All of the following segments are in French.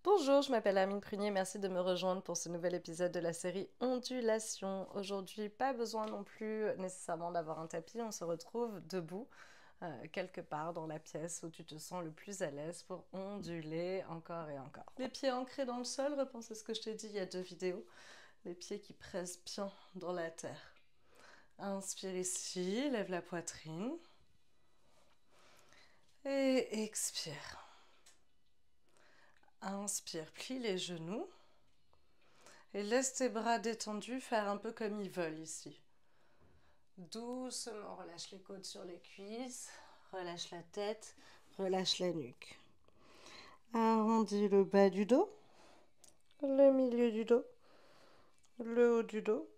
Bonjour, je m'appelle Amine Prunier, merci de me rejoindre pour ce nouvel épisode de la série Ondulation. Aujourd'hui, pas besoin non plus nécessairement d'avoir un tapis, on se retrouve debout, quelque part dans la pièce où tu te sens le plus à l'aise pour onduler encore et encore. Les pieds ancrés dans le sol, repense à ce que je t'ai dit il y a 2 vidéos, les pieds qui pressent bien dans la terre. Inspire ici, lève la poitrine et expire. Inspire, plie les genoux. Et laisse tes bras détendus faire un peu comme ils veulent ici. Doucement, relâche les côtes sur les cuisses, relâche la tête, relâche la nuque. Arrondis le bas du dos, le milieu du dos, le haut du dos.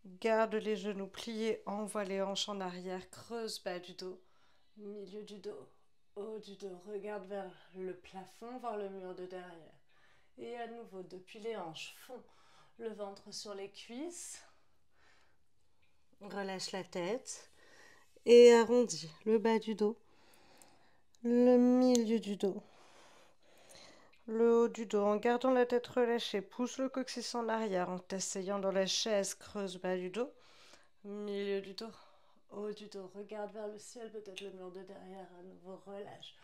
Garde les genoux pliés, envoie les hanches en arrière, creuse bas du dos, milieu du dos, haut du dos. Regarde vers le plafond, vers le mur de derrière. Et à nouveau, depuis les hanches, fond le ventre sur les cuisses. Relâche la tête et arrondis le bas du dos, le milieu du dos, le haut du dos en gardant la tête relâchée. Pousse le coccyx en arrière en t'asseyant dans la chaise. Creuse bas du dos, milieu du dos, haut du dos. Regarde vers le ciel, peut-être le mur de derrière. À nouveau, relâche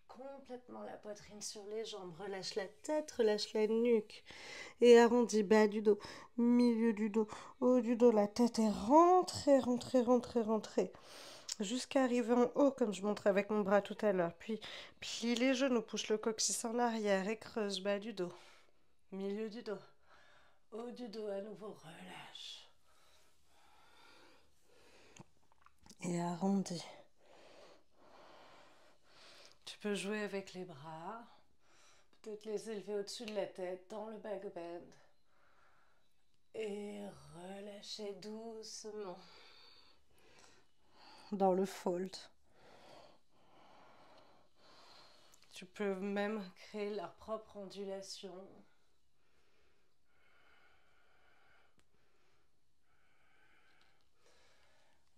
complètement la poitrine sur les jambes. Relâche la tête, relâche la nuque. Et arrondis bas du dos, milieu du dos, haut du dos. La tête est rentrée, rentrée, rentrée, rentrée. Jusqu'à arriver en haut, comme je montrais avec mon bras tout à l'heure. Puis plie les genoux, pousse le coccyx en arrière et creuse bas du dos. Milieu du dos, haut du dos, à nouveau, relâche. Et arrondis. Tu peux jouer avec les bras, peut-être les élever au-dessus de la tête, dans le back bend. Et relâcher doucement dans le fold. Tu peux même créer leur propre ondulation.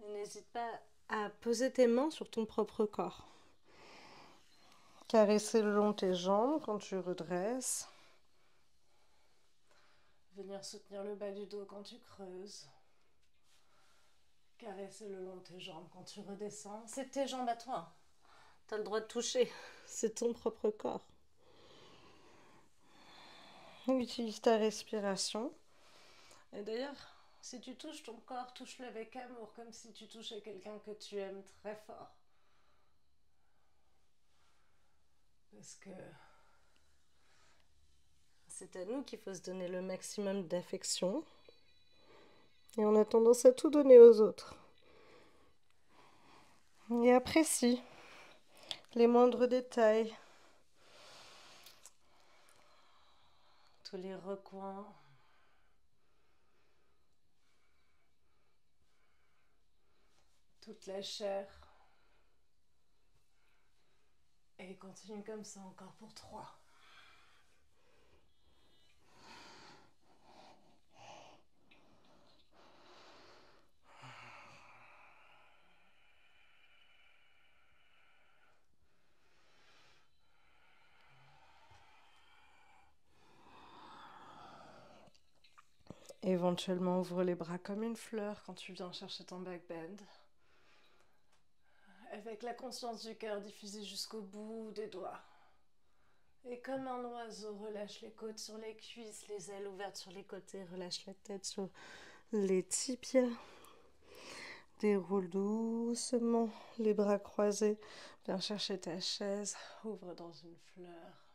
N'hésite pas à poser tes mains sur ton propre corps. Caresser le long de tes jambes quand tu redresses. Venir soutenir le bas du dos quand tu creuses. Caresser le long de tes jambes quand tu redescends. C'est tes jambes à toi. Tu as le droit de toucher. C'est ton propre corps. Utilise ta respiration. Et d'ailleurs, si tu touches ton corps, touche-le avec amour, comme si tu touchais quelqu'un que tu aimes très fort. Parce que c'est à nous qu'il faut se donner le maximum d'affection. Et on a tendance à tout donner aux autres. Et apprécie les moindres détails. Tous les recoins. Toute la chair. Et continue comme ça encore pour 3. Éventuellement, ouvre les bras comme une fleur quand tu viens chercher ton back bend. Avec la conscience du cœur diffusée jusqu'au bout des doigts. Et comme un oiseau, relâche les côtes sur les cuisses, les ailes ouvertes sur les côtés, relâche la tête sur les tibias. Déroule doucement les bras croisés. Viens chercher ta chaise, ouvre dans une fleur.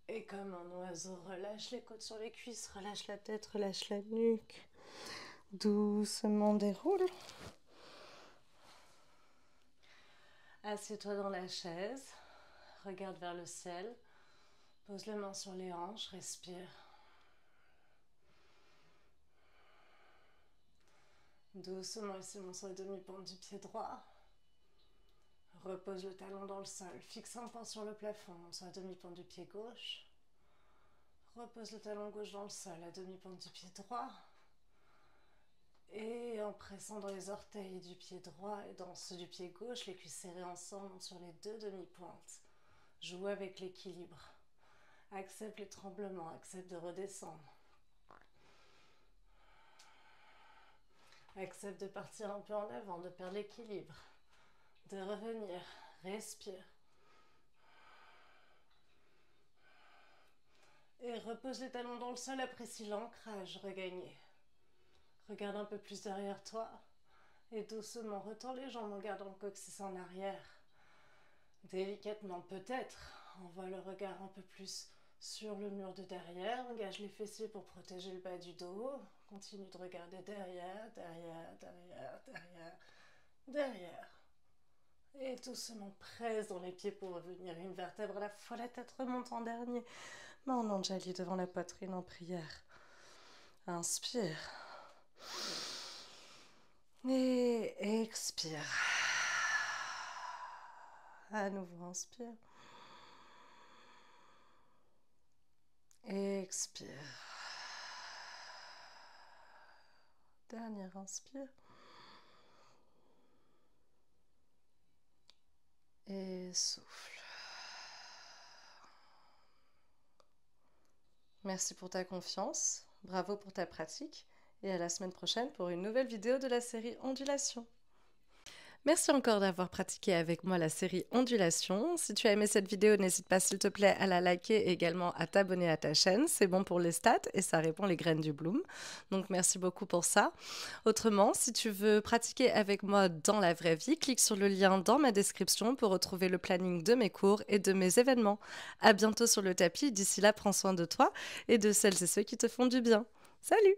Et comme un oiseau, relâche les côtes sur les cuisses, relâche la tête, relâche la nuque. Doucement déroule. Assieds-toi dans la chaise, regarde vers le ciel, pose les mains sur les hanches, respire. Doucement, ici, mon sur les demi-pentes du pied droit. Repose le talon dans le sol, fixe un point sur le plafond, sur la demi-pente du pied gauche. Repose le talon gauche dans le sol, la demi-pente du pied droit. Et en pressant dans les orteils du pied droit et dans ceux du pied gauche, les cuisses serrées ensemble sur les 2 demi-pointes. Joue avec l'équilibre. Accepte les tremblements, accepte de redescendre. Accepte de partir un peu en avant, de perdre l'équilibre, de revenir. Respire. Et repose les talons dans le sol, apprécie l'ancrage regagné. Regarde un peu plus derrière toi. Et doucement, retends les jambes en gardant le coccyx en arrière. Délicatement, peut-être, envoie le regard un peu plus sur le mur de derrière. Engage les fessiers pour protéger le bas du dos. Continue de regarder derrière, derrière, derrière, derrière, derrière. Et doucement, presse dans les pieds pour revenir une vertèbre à la fois. La tête remonte en dernier. Main en Anjali devant la poitrine en prière. Inspire. Et expire. À nouveau, inspire. Expire. Dernier inspire. Et souffle. Merci pour ta confiance. Bravo pour ta pratique. Et à la semaine prochaine pour une nouvelle vidéo de la série Ondulation. Merci encore d'avoir pratiqué avec moi la série Ondulation. Si tu as aimé cette vidéo, n'hésite pas s'il te plaît à la liker et également à t'abonner à ta chaîne. C'est bon pour les stats et ça répond les graines du bloom. Donc merci beaucoup pour ça. Autrement, si tu veux pratiquer avec moi dans la vraie vie, clique sur le lien dans ma description pour retrouver le planning de mes cours et de mes événements. À bientôt sur le tapis. D'ici là, prends soin de toi et de celles et ceux qui te font du bien. Salut!